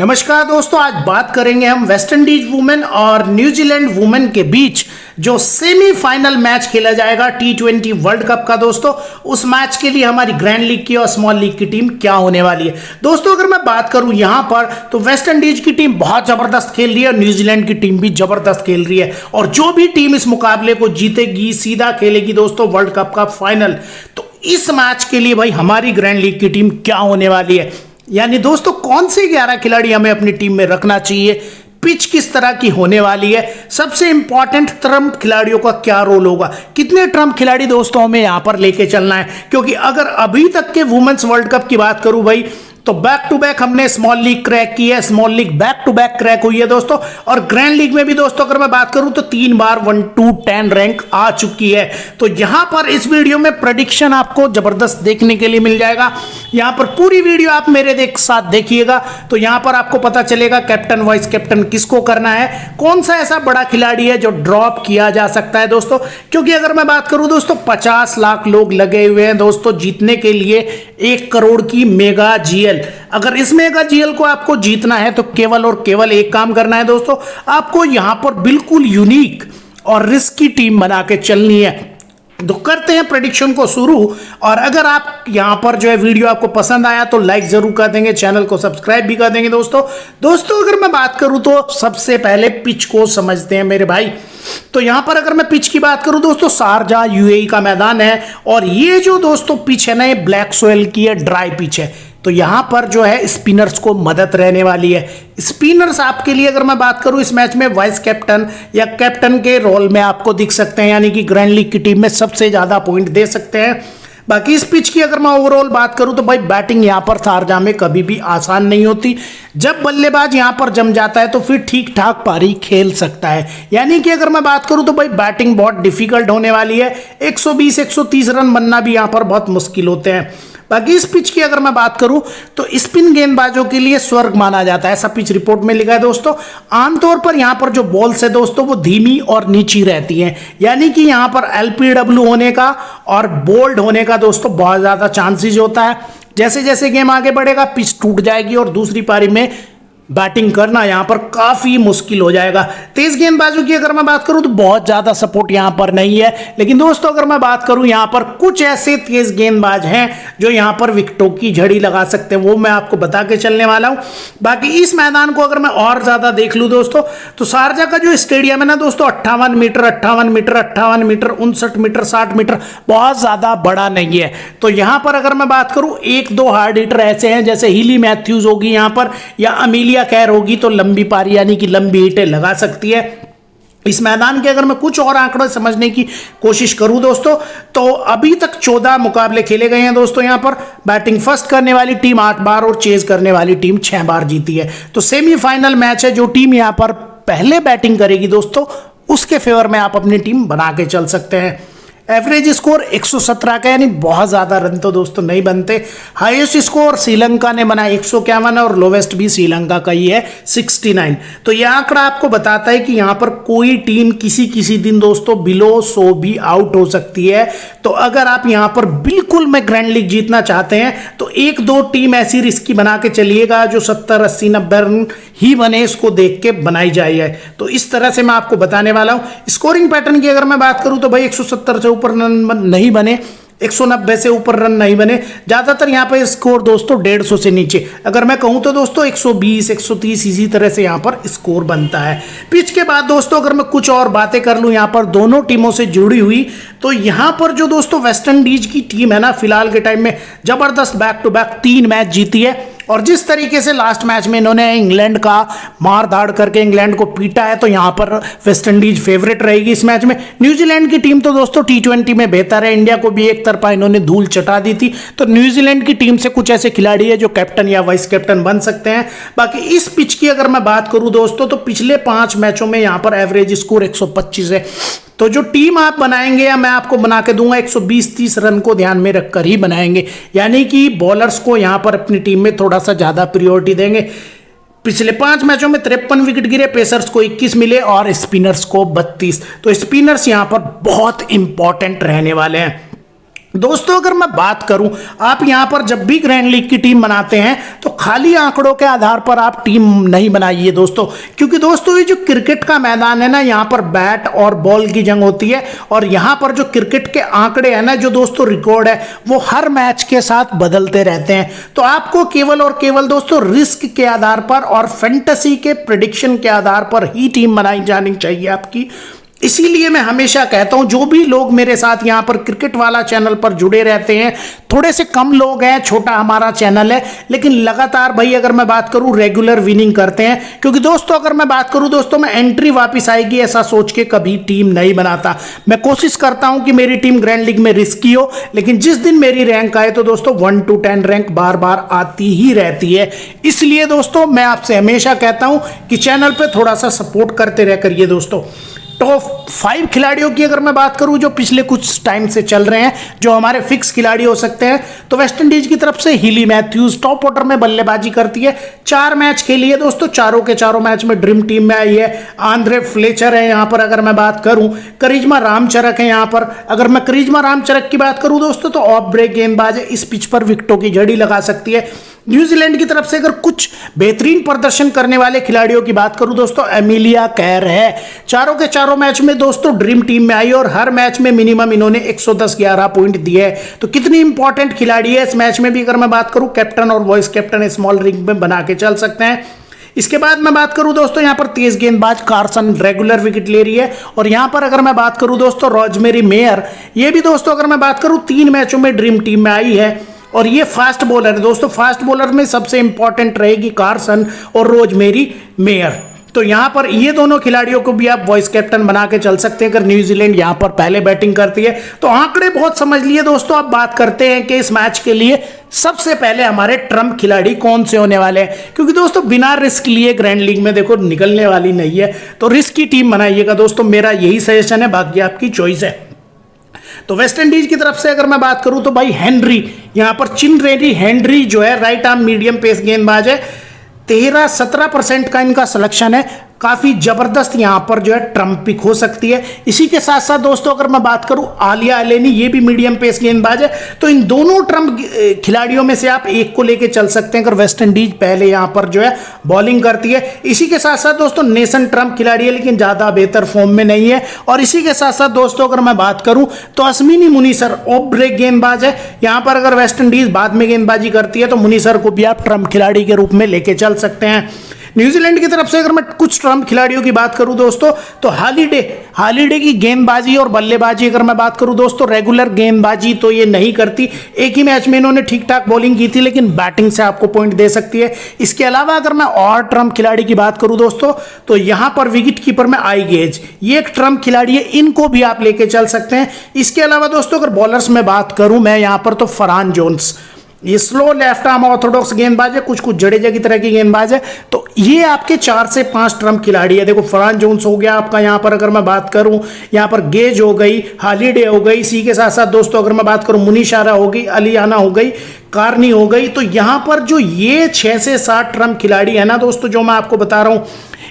नमस्कार दोस्तों, आज बात करेंगे हम वेस्ट इंडीज वुमेन और न्यूजीलैंड वुमेन के बीच जो सेमीफाइनल मैच खेला जाएगा T20 वर्ल्ड कप का। दोस्तों उस मैच के लिए हमारी ग्रैंड लीग की और स्मॉल लीग की टीम क्या होने वाली है। दोस्तों अगर मैं बात करूं यहां पर तो वेस्ट इंडीज की टीम बहुत जबरदस्त खेल रही है और न्यूजीलैंड की टीम भी जबरदस्त खेल रही है, और जो भी टीम इस मुकाबले को जीतेगी सीधा खेलेगी दोस्तों वर्ल्ड कप का फाइनल। तो इस मैच के लिए भाई हमारी ग्रैंड लीग की टीम क्या होने वाली है, यानी दोस्तों कौन से 11 खिलाड़ी हमें अपनी टीम में रखना चाहिए, पिच किस तरह की होने वाली है, सबसे इंपॉर्टेंट ट्रम्प खिलाड़ियों का क्या रोल होगा, कितने ट्रम्प खिलाड़ी दोस्तों हमें यहां पर लेके चलना है। क्योंकि अगर अभी तक के वुमेन्स वर्ल्ड कप की बात करूं भाई तो बैक टू बैक हमने स्मॉल लीग क्रैक की है, small league back to back crack हुई है दोस्तों, और ग्रैंड लीग में भी दोस्तों अगर मैं बात करूं तो 3 बार 1 to 10 रैंक आ चुकी है। तो यहां पर इस वीडियो में प्रेडिक्शन आपको जबरदस्त देखने के लिए मिल जाएगा। यहां पर पूरी वीडियो आप मेरे साथ देखिएगा तो यहां पर आपको पता चलेगा कैप्टन वाइस कैप्टन किसको करना है, कौन सा ऐसा बड़ा खिलाड़ी है जो ड्रॉप किया जा सकता है दोस्तों। क्योंकि अगर मैं बात करूं दोस्तों 50 लाख लोग लगे हुए हैं दोस्तों जीतने के लिए 1 करोड़ की मेगा जीएल। अगर इस मेगा जीएल को आपको जीतना है तो केवल और केवल एक काम करना है दोस्तों, आपको यहां पर बिल्कुल यूनिक और रिस्की टीम बना के चलनी है। तो करते हैं प्रेडिक्शन को शुरू। और अगर आप यहां पर जो है वीडियो आपको पसंद आया तो लाइक जरूर कर देंगे, चैनल को सब्सक्राइब भी कर देंगे दोस्तों अगर मैं बात करूं तो सबसे पहले पिच को समझते हैं मेरे भाई। तो यहां पर अगर मैं पिच की बात करूं दोस्तों शारजा यूएई का मैदान है, और ये जो दोस्तों पिच है ना ये ब्लैक सोयल की है, ड्राई पिच है। तो यहां पर जो है स्पिनर्स को मदद रहने वाली है। स्पिनर्स आपके लिए अगर मैं बात करूं इस मैच में वाइस कैप्टन या कैप्टन के रोल में आपको दिख सकते हैं, यानी कि ग्रैंड लीग की टीम में सबसे ज्यादा पॉइंट दे सकते हैं। बाकी इस पिच की अगर मैं ओवरऑल बात करूं तो भाई बैटिंग यहां पर शारजा में कभी भी आसान नहीं होती। जब बल्लेबाज यहां पर जम जाता है तो फिर ठीक ठाक पारी खेल सकता है। यानी कि अगर मैं बात करूं तो भाई बैटिंग बहुत डिफिकल्ट होने वाली है, 120-130 रन बनना भी यहां पर बहुत मुश्किल होते हैं। बाकी इस पिच की अगर मैं बात करूं तो स्पिन गेंदबाजों के लिए स्वर्ग माना जाता है, ऐसा पिच रिपोर्ट में लिखा है दोस्तों। आमतौर पर यहां पर जो बॉल्स है दोस्तों वो धीमी और नीची रहती हैं, यानी कि यहां पर एलपीडब्ल्यू होने का और बोल्ड होने का दोस्तों बहुत ज्यादा चांसेस होता है। जैसे जैसे गेम आगे बढ़ेगा पिच टूट जाएगी और दूसरी पारी में बैटिंग करना यहां पर काफी मुश्किल हो जाएगा। तेज गेंदबाजों की अगर मैं बात करूं तो बहुत ज्यादा सपोर्ट यहां पर नहीं है, लेकिन दोस्तों अगर मैं बात करूं यहां पर कुछ ऐसे तेज गेंदबाज हैं जो यहां पर विकेटों की झड़ी लगा सकते हैं, वो मैं आपको बता के चलने वाला हूं। बाकी इस मैदान को अगर मैं और ज्यादा देख लूं दोस्तों तो शारजा का जो स्टेडियम है ना दोस्तों 58 metre 58 metre 58 metre 59 metre 60 metre बहुत ज्यादा बड़ा नहीं है। तो यहां पर अगर मैं बात करूं 1-2 हार्ड हिटर ऐसे हैं जैसे हीली मैथ्यूज होगी यहां पर, या अमीलिया कैर होगी तो लंबी पारी यानी कि लंबी हिटें लगा सकती है। इस मैदान के अगर मैं कुछ और आंकड़े समझने की कोशिश करूं दोस्तों तो अभी तक 14 मुकाबले खेले गए हैं दोस्तों। यहां पर बैटिंग फर्स्ट करने वाली टीम 8 बार और चेज करने वाली टीम 6 बार जीती है। तो सेमीफाइनल मैच है, जो टीम यहां पर पहले बैटिंग करेगी दोस्तों उसके फेवर में आप अपनी टीम बना के चल सकते हैं। एवरेज स्कोर 117 का, यानी बहुत ज्यादा रन तो दोस्तों नहीं बनते। हाईएस्ट स्कोर श्रीलंका ने बना 151 और लोवेस्ट भी श्रीलंका का ही है 69। तो यह आंकड़ा आपको बताता है कि यहां पर कोई टीम किसी दिन दोस्तों बिलो 100 भी आउट हो सकती है। तो अगर आप यहां पर बिल्कुल में ग्रैंड लीग जीतना चाहते हैं तो 1-2 टीम ऐसी रिस्की बना के चलिएगा जो 70, 80, 90 रन ही बने, इसको देख के बनाई जाए। तो इस तरह से मैं आपको बताने वाला हूं। स्कोरिंग पैटर्न की अगर मैं बात करूं तो भाई 170 से ऊपर रन नहीं बने, 190 से ऊपर रन नहीं बने, ज्यादातर यहां पे स्कोर दोस्तों 150 से नीचे। अगर मैं कहूं तो दोस्तों 120, 130 इसी तरह से यहां पर स्कोर बनता है। पिच के बाद दोस्तों अगर मैं कुछ और बातें कर लूं यहां पर दोनों टीमों से जुड़ी हुई, तो यहां पर जो दोस्तों वेस्ट इंडीज की टीम है ना फिलहाल के टाइम में जबरदस्त बैक टू बैक 3 मैच जीती है, और जिस तरीके से लास्ट मैच में इन्होंने इंग्लैंड का मार धाड़ करके इंग्लैंड को पीटा है तो यहां पर वेस्ट इंडीज फेवरेट रहेगी इस मैच में। न्यूजीलैंड की टीम तो दोस्तों T20 में बेहतर है, इंडिया को भी एक तरफा इन्होंने धूल चटा दी थी। तो न्यूजीलैंड की टीम से कुछ ऐसे खिलाड़ी है जो कैप्टन या वाइस कैप्टन बन सकते हैं। बाकी इस पिच की अगर मैं बात करूं दोस्तों तो पिछले 5 मैचों में यहां पर एवरेज स्कोर 125 है। तो जो टीम आप बनाएंगे या मैं आपको बना के दूंगा 120-30 रन को ध्यान में रखकर ही बनाएंगे, यानी कि बॉलर्स को यहां पर अपनी टीम में थोड़ा सा ज्यादा प्रायोरिटी देंगे। पिछले 5 मैचों में 53 विकेट गिरे, पेसर्स को 21 मिले और स्पिनर्स को 32। तो स्पिनर्स यहां पर बहुत इंपॉर्टेंट रहने वाले हैं। दोस्तों अगर मैं बात करूं, आप यहां पर जब भी ग्रैंड लीग की टीम बनाते हैं तो खाली आंकड़ों के आधार पर आप टीम नहीं बनाइए दोस्तों, क्योंकि दोस्तों ये जो क्रिकेट का मैदान है ना, यहां पर बैट और बॉल की जंग होती है और यहां पर जो क्रिकेट के आंकड़े हैं ना, जो दोस्तों रिकॉर्ड है, वो हर मैच के साथ बदलते रहते हैं। तो आपको केवल और केवल दोस्तों रिस्क के आधार पर और फैंटेसी के प्रिडिक्शन के आधार पर ही टीम बनाई जानी चाहिए आपकी। इसीलिए मैं हमेशा कहता हूं, जो भी लोग मेरे साथ यहां पर क्रिकेट वाला चैनल पर जुड़े रहते हैं, थोड़े से कम लोग हैं, छोटा हमारा चैनल है, लेकिन लगातार भाई अगर मैं बात करूं रेगुलर विनिंग करते हैं। क्योंकि दोस्तों अगर मैं बात करूं दोस्तों, मैं एंट्री वापस आएगी ऐसा सोच के कभी टीम नहीं बनाता। मैं कोशिश करता हूं कि मेरी टीम ग्रैंड लीग में रिस्की हो, लेकिन जिस दिन मेरी रैंक आए तो दोस्तों 1 to 10 रैंक बार बार आती ही रहती है। इसलिए दोस्तों मैं आपसे हमेशा कहता हूं कि चैनल पर थोड़ा सा सपोर्ट करते रह करिए दोस्तों। टॉप 5 खिलाड़ियों की अगर मैं बात करूं जो पिछले कुछ टाइम से चल रहे हैं, जो हमारे फिक्स खिलाड़ी हो सकते हैं, तो वेस्ट इंडीज की तरफ से हिली मैथ्यूज टॉप ऑर्डर में बल्लेबाजी करती है। 4 मैच खेली है दोस्तों, चारों के चारों मैच में ड्रीम टीम में आई है। आंद्रे फ्लेचर है यहां पर अगर मैं बात करूं, करिश्मा रामचरक है यहां पर। अगर मैं करिश्मा रामचरक की बात करूं दोस्तों, तो ऑफ ब्रेक गेंदबाज है, इस पिच पर विकेटों की जड़ी लगा सकती है। न्यूजीलैंड की तरफ से अगर कुछ बेहतरीन प्रदर्शन करने वाले खिलाड़ियों की बात करूं दोस्तों, एमिलिया कैर है। चारों के चारों मैच में दोस्तों ड्रीम टीम में आई और हर मैच में मिनिमम इन्होंने 110-11 पॉइंट दिए। तो कितनी इंपॉर्टेंट खिलाड़ी है। इस मैच में भी अगर मैं बात करूं, कैप्टन और वाइस कैप्टन स्मॉल रिंग में बना के चल सकते हैं। इसके बाद मैं बात करूं दोस्तों, यहां पर तेज गेंदबाज कार्सन रेगुलर विकेट ले रही है। और यहां पर अगर मैं बात करूं दोस्तों, रोजमेरी मेयर, ये भी दोस्तों अगर मैं बात करूं 3 मैचों में ड्रीम टीम में आई है और ये फास्ट बॉलर है दोस्तों। फास्ट बॉलर में सबसे इंपॉर्टेंट रहेगी कार्सन और रोजमेरी मेयर। तो यहां पर ये दोनों खिलाड़ियों को भी आप वॉइस कैप्टन बना के चल सकते हैं अगर न्यूजीलैंड यहां पर पहले बैटिंग करती है। तो आंकड़े बहुत समझ लिए दोस्तों। अब बात करते हैं कि इस मैच के लिए सबसे पहले हमारे ट्रम्प खिलाड़ी कौन से होने वाले हैं, क्योंकि दोस्तों बिना रिस्क लिए ग्रैंड लीग में देखो निकलने वाली नहीं है। तो रिस्क की टीम बनाइएगा दोस्तों, मेरा यही सजेशन है, बाकी आपकी चॉइस है। तो वेस्ट इंडीज की तरफ से अगर मैं बात करूं तो भाई हेनरी, यहां पर चिनरेरी हेनरी जो है राइट आर्म मीडियम पेस गेंदबाज है। 13-17% का इनका सिलेक्शन है। काफी जबरदस्त यहां पर जो है ट्रम्प पिक हो सकती है। इसी के साथ साथ दोस्तों अगर मैं बात करूं आलिया अलेनी, ये भी मीडियम पेस गेंदबाज है। तो इन दोनों ट्रम्प खिलाड़ियों में से आप एक को लेके चल सकते हैं अगर वेस्ट इंडीज पहले यहां पर जो है बॉलिंग करती है। इसी के साथ साथ दोस्तों नेशन ट्रम्प खिलाड़ी है, लेकिन ज्यादा बेहतर फॉर्म में नहीं है। और इसी के साथ साथ दोस्तों अगर मैं बात करूं तो अश्विनी मुनीसर ऑफ ब्रेक गेंदबाज है। यहां पर अगर वेस्ट इंडीज बाद में गेंदबाजी करती है तो मुनीसर को भी आप ट्रम्प खिलाड़ी के रूप में लेके चल सकते हैं। न्यूजीलैंड की तरफ से अगर मैं कुछ ट्रम्प खिलाड़ियों की बात करूं दोस्तों, तो हॉलीडे की गेंदबाजी और बल्लेबाजी अगर मैं बात करूं दोस्तों, रेगुलर गेंदबाजी तो ये नहीं करती। एक ही मैच में इन्होंने ठीक ठाक बॉलिंग की थी, लेकिन बैटिंग से आपको पॉइंट दे सकती है। इसके अलावा अगर मैं और ट्रम्प खिलाड़ी की बात करूं दोस्तों, तो यहां पर विकेट कीपर में आई गेज, ये एक ट्रम्प खिलाड़ी है, इनको भी आप लेके चल सकते हैं। इसके अलावा दोस्तों अगर बॉलर्स में बात करूं मैं यहां पर, तो फरहान जोन्स, ये स्लो लेफ्ट आर्म ऑर्थोडॉक्स गेंदबाज है, कुछ जडेजा की तरह की गेंदबाज है। तो ये आपके 4 से 5 ट्रम्प खिलाड़ी है। देखो फरहान जोन्स हो गया आपका, यहां पर अगर मैं बात करूं, यहां पर गेज हो गई, हॉलीडे हो गई। इसी के साथ साथ दोस्तों अगर मैं बात करूं मुनीशारा हो गई, अलियाना हो गई, कार्नी हो गई। तो यहां पर जो ये 6 से 7 ट्रम्प खिलाड़ी है ना दोस्तों, जो मैं आपको बता रहा हूं,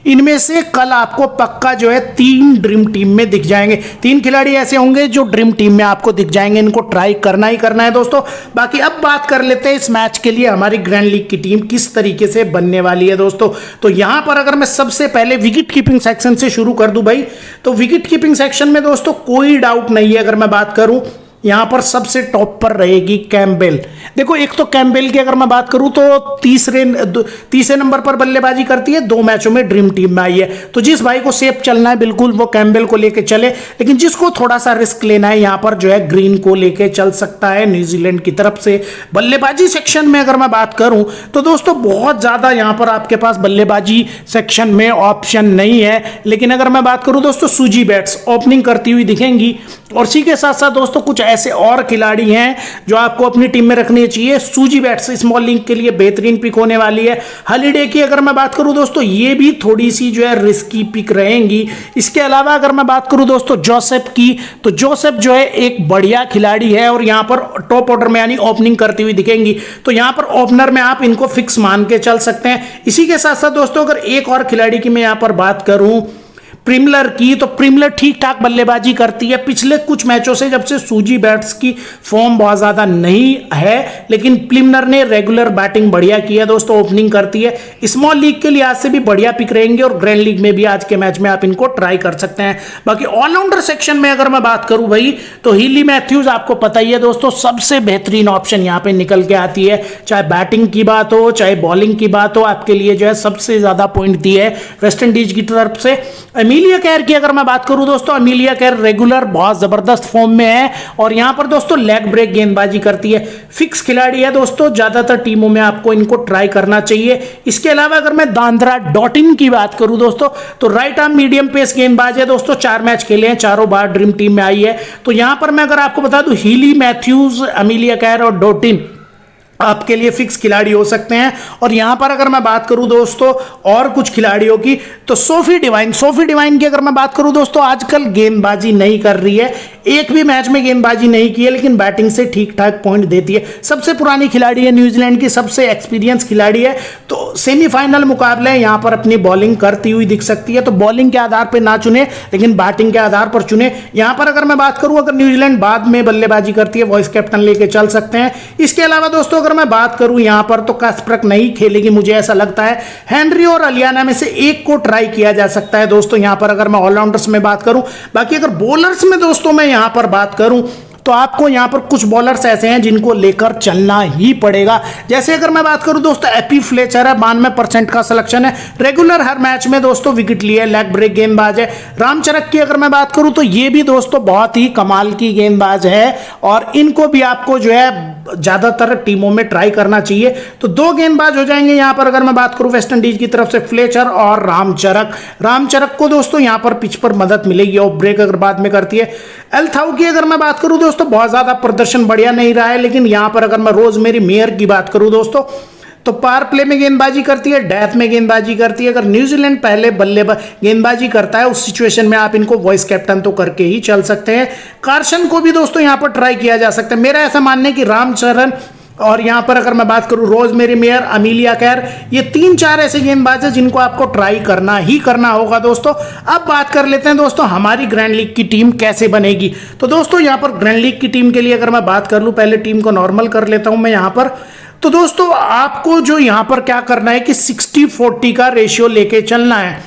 इनमें से कल आपको पक्का जो है 3 ड्रीम टीम में दिख जाएंगे। 3 खिलाड़ी ऐसे होंगे जो ड्रीम टीम में आपको दिख जाएंगे। इनको ट्राई करना ही करना है दोस्तों। बाकी अब बात कर लेते हैं इस मैच के लिए हमारी ग्रैंड लीग की टीम किस तरीके से बनने वाली है दोस्तों। तो यहां पर अगर मैं सबसे पहले विकेट कीपिंग सेक्शन से शुरू कर दूं भाई, तो विकेट कीपिंग सेक्शन में दोस्तों कोई डाउट नहीं है। अगर मैं बात करूं, यहां पर सबसे टॉप पर रहेगी कैम्बेल। देखो एक तो कैम्बेल की अगर मैं बात करूं तो तीसरे नंबर पर बल्लेबाजी करती है, 2 मैचों में ड्रीम टीम में आई है। तो जिस भाई को सेफ चलना है बिल्कुल वो कैम्बेल को लेके चले, लेकिन जिसको थोड़ा सा रिस्क लेना है यहां पर जो है ग्रीन को लेके चल सकता है न्यूजीलैंड की तरफ से। बल्लेबाजी सेक्शन में अगर मैं बात करूं तो दोस्तों बहुत ज्यादा यहां पर आपके पास बल्लेबाजी सेक्शन में ऑप्शन नहीं है, लेकिन अगर मैं बात करूं दोस्तों सूजी बैट्स ओपनिंग करती हुई दिखेंगी। और इसी के साथ साथ दोस्तों कुछ ऐसे और खिलाड़ी हैं जो आपको अपनी टीम में रखनी चाहिए। सूजी बैट्स स्मॉल लिंक के लिए बेहतरीन पिक होने वाली है। हॉलीडे की अगर मैं बात करूं दोस्तों, ये भी थोड़ी सी जो है रिस्की पिक रहेंगी। इसके अलावा अगर मैं बात करूं दोस्तों जोसेफ की, तो जोसेफ जो है एक बढ़िया खिलाड़ी है और यहां पर टॉप ऑर्डर में यानी ओपनिंग करती हुई दिखेंगी। तो यहां पर ओपनर में आप इनको फिक्स मान के चल सकते हैं। इसी के साथ साथ दोस्तों अगर एक और खिलाड़ी की मैं यहां पर बात करूं, प्रीमियर की, तो प्रीमियर ठीक ठाक बल्लेबाजी करती है पिछले कुछ मैचों से, जब से सूजी बैट्स की फॉर्म बहुत ज्यादा नहीं है, लेकिन प्रीमियर ने रेगुलर बैटिंग बढ़िया की है दोस्तों, ओपनिंग करती है। स्मॉल लीग के लिहाज से भी बढ़िया पिक रहेंगे और ग्रैंड लीग में भी आज के मैच में आप इनको ट्राई कर सकते हैं। बाकी ऑलराउंडर सेक्शन में अगर मैं बात करूं भाई, तो हीली मैथ्यूज आपको पता ही है दोस्तों, सबसे बेहतरीन ऑप्शन यहां पे निकल के आती है। चाहे बैटिंग की बात हो चाहे बॉलिंग की बात हो, आपके लिए जो है सबसे ज्यादा पॉइंट दिए है वेस्ट इंडीज की तरफ से। अमीलिया कैर की अगर मैं बात करूं दोस्तों, अमीलिया कैर रेगुलर बहुत जबरदस्त फॉर्म में है और यहां पर दोस्तों लेग ब्रेक गेंदबाजी करती है। फिक्स खिलाड़ी है दोस्तों, ज्यादातर टीमों में आपको इनको ट्राई करना चाहिए। इसके अलावा अगर मैं दांद्रा डॉटिन की बात करूं दोस्तों, तो राइट आर्म मीडियम पेस गेंदबाज है दोस्तों, 4 मैच खेले हैं, चारों बार ड्रीम टीम में आई है। तो यहां पर मैं अगर आपको बता दूं, हीली मैथ्यूज, अमीलिया कैर और डॉटिन आपके लिए फिक्स खिलाड़ी हो सकते हैं। और यहां पर अगर मैं बात करूं दोस्तों और कुछ खिलाड़ियों की, तो सोफी डिवाइन की अगर मैं बात करूं दोस्तों, आजकल गेंदबाजी नहीं कर रही है, एक भी मैच में गेंदबाजी नहीं की है, लेकिन बैटिंग से ठीक ठाक पॉइंट देती है। सबसे पुरानी खिलाड़ी है न्यूजीलैंड की, सबसे एक्सपीरियंस खिलाड़ी है, तो सेमीफाइनल मुकाबले यहां पर अपनी बॉलिंग करती हुई दिख सकती है। तो बॉलिंग के आधार पर ना चुने, लेकिन बैटिंग के आधार पर चुने। यहां पर अगर मैं बात करूं, अगर न्यूजीलैंड बाद में बल्लेबाजी करती है, वॉइस कैप्टन लेके चल सकते हैं। इसके अलावा दोस्तों अगर मैं बात करूं यहां पर, तो कास्परक नहीं खेलेगी मुझे ऐसा लगता है। हेनरी और अलियाना में से एक को ट्राई किया जा सकता है दोस्तों, यहां पर अगर मैं ऑलराउंडर्स में बात करूं। बाकी अगर बॉलर्स में दोस्तों मैं यहां पर बात करूं, तो आपको यहां पर कुछ बॉलर्स ऐसे हैं जिनको लेकर चलना ही पड़ेगा। जैसे अगर मैं बात करूं दोस्तों, एपी फ्लेचर है, 92% का सिलेक्शन है, रेगुलर हर मैच में दोस्तों विकेट लिए, लेग ब्रेक गेंदबाज है। रामचरक की अगर मैं बात करूं, तो ये भी दोस्तों बहुत ही कमाल की गेंदबाज है और इनको भी आपको जो है ज्यादातर टीमों में ट्राई करना चाहिए। तो 2 गेंदबाज हो जाएंगे यहां पर अगर मैं बात करूं वेस्ट इंडीज की तरफ से, फ्लेचर और रामचरक को दोस्तों यहां पर पिच पर मदद मिलेगी और ब्रेक अगर बाद में करती है। एल्थाउ की अगर मैं बात करूं दोस्तों, बहुत ज्यादा प्रदर्शन बढ़िया नहीं रहा है, लेकिन यहां पर अगर मैं रोजमेरी मेयर की बात करूं दोस्तों, तो पावर प्ले में गेंदबाजी करती है, डेथ में गेंदबाजी करती है। अगर न्यूजीलैंड पहले गेंदबाजी करता है, उस सिचुएशन में आप इनको वॉइस कैप्टन तो करके ही चल सकते हैं। कार्सन को भी दोस्तों यहां पर ट्राई किया जा सकता है। मेरा ऐसा मानना है कि रामचरण और यहां पर अगर मैं बात करूं रोजमेरी मेयर, अमीलिया कैर, ये 3-4 ऐसे गेंदबाज हैं जिनको आपको ट्राई करना ही करना होगा दोस्तों। अब बात कर लेते हैं दोस्तों हमारी ग्रैंड लीग की टीम कैसे बनेगी। तो दोस्तों यहां पर ग्रैंड लीग की टीम के लिए अगर मैं बात कर लूं, पहले टीम को नॉर्मल कर लेता हूं मैं यहां पर। तो दोस्तों आपको जो यहां पर क्या करना है कि 60-40 का रेशियो लेके चलना है।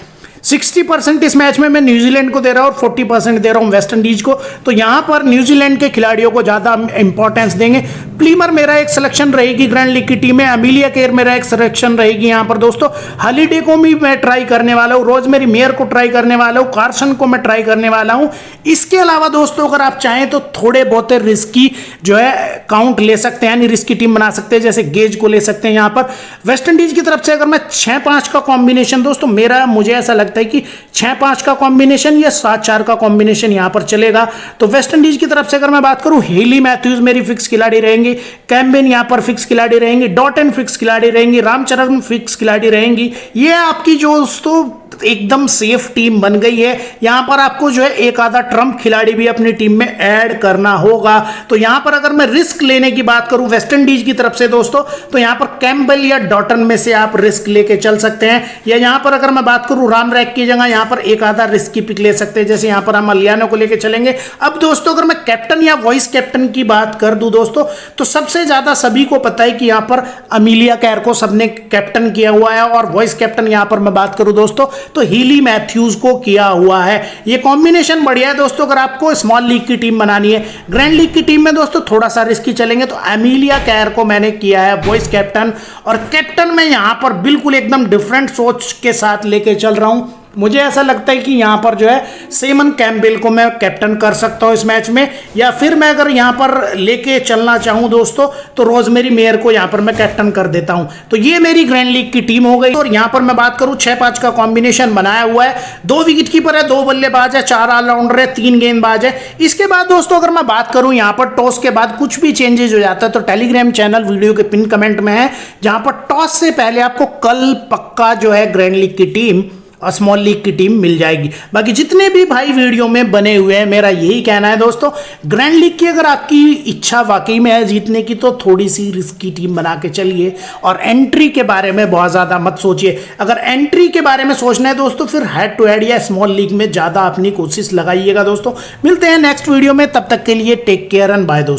60% इस मैच में मैं न्यूजीलैंड को दे रहा हूं और 40% दे रहा हूं वेस्ट इंडीज को। तो यहां पर न्यूजीलैंड के खिलाड़ियों को ज्यादा इंपॉर्टेंस देंगे। प्लीमर मेरा एक सिलेक्शन रहेगी ग्रैंड लीग की टीम में, अमीलिया केयर मेरा एक सिलेक्शन रहेगी यहां पर दोस्तों। हॉलिडे को भी मैं ट्राई करने वाला हूं, रोजमेरी मेयर को ट्राई करने वाला हूं, कार्सन को मैं ट्राई करने वाला हूं। इसके अलावा दोस्तों अगर आप चाहें तो थोड़े बहुत रिस्की जो है काउंट ले सकते हैं, यानी रिस्की टीम बना सकते हैं, जैसे गेज को ले सकते हैं यहां पर। वेस्ट इंडीज की तरफ से अगर मैं 6-5 का कॉम्बिनेशन दोस्तों, मेरा मुझे ऐसा लगता है कि 6-5 का कॉम्बिनेशन या 7-4 का कॉम्बिनेशन यहां पर चलेगा। तो वेस्ट इंडीज की तरफ से अगर मैं बात करूं, हेली मैथ्यूज मेरी फिक्स खिलाड़ी रहेंगे, कैम्बेन यहां पर फिक्स खिलाड़ी रहेंगी, डॉटन फिक्स खिलाड़ी रहेंगी, रामचरण फिक्स खिलाड़ी रहेंगी। ये आपकी जो दोस्तों एकदम सेफ टीम बन गई है। यहां पर आपको जो है एक आधा ट्रम्प खिलाड़ी भी अपनी टीम में ऐड करना होगा। तो यहां पर अगर मैं रिस्क लेने की बात करूं वेस्ट इंडीज की तरफ से दोस्तों, तो यहां पर कैम्बेल या डॉटन में से आप रिस्क लेके चल सकते हैं, या यहां पर अगर मैं बात करूं राम रैक की जगह यहां पर एक आधा रिस्क की पिक ले सकते हैं, जैसे यहां पर हम अलियाना को लेके चलेंगे। अब दोस्तों अगर मैं कैप्टन या वॉइस कैप्टन की बात कर दूं दोस्तों, तो सबसे ज्यादा सभी को पता है कि यहां पर अमीलिया कैर को सबने कैप्टन किया हुआ है, और वॉइस कैप्टन यहां पर मैं बात करूं दोस्तों तो हीली मैथ्यूज को किया हुआ है। ये कॉम्बिनेशन बढ़िया है दोस्तों अगर आपको स्मॉल लीग की टीम बनानी है। ग्रैंड लीग की टीम में दोस्तों थोड़ा सा रिस्की चलेंगे, तो अमीलिया कैर को मैंने किया है वॉइस कैप्टन, और कैप्टन में यहां पर बिल्कुल एकदम डिफरेंट सोच के साथ लेके चल रहा हूं। मुझे ऐसा लगता है कि यहां पर जो है सेमन कैम्बेल को मैं कैप्टन कर सकता हूं इस मैच में, या फिर मैं अगर यहां पर लेके चलना चाहूं दोस्तों तो रोजमेरी मेयर को यहां पर मैं कैप्टन कर देता हूं। तो ये मेरी ग्रैंड लीग की टीम हो गई। और यहां पर मैं बात करूं 6-5 का कॉम्बिनेशन बनाया हुआ है, 2 विकेट कीपर है, 2 बल्लेबाज है, 4 ऑलराउंडर है, 3 गेंदबाज है। इसके बाद दोस्तों अगर मैं बात करूं यहां पर टॉस के बाद कुछ भी चेंजेस हो जाता है, तो टेलीग्राम चैनल वीडियो के पिन कमेंट में है, जहां पर टॉस से पहले आपको कल पक्का जो है ग्रैंड लीग की टीम स्मॉल लीग की टीम मिल जाएगी। बाकी जितने भी भाई वीडियो में बने हुए हैं, मेरा यही कहना है दोस्तों, ग्रैंड लीग की अगर आपकी इच्छा वाकई में है जीतने की तो थोड़ी सी रिस्की टीम बना के चलिए और एंट्री के बारे में बहुत ज़्यादा मत सोचिए। अगर एंट्री के बारे में सोचना है दोस्तों, फिर हेड टू हेड या स्मॉल लीग में ज़्यादा अपनी कोशिश लगाइएगा दोस्तों। मिलते हैं नेक्स्ट वीडियो में, तब तक के लिए टेक केयर एंड बाय दोस्तों।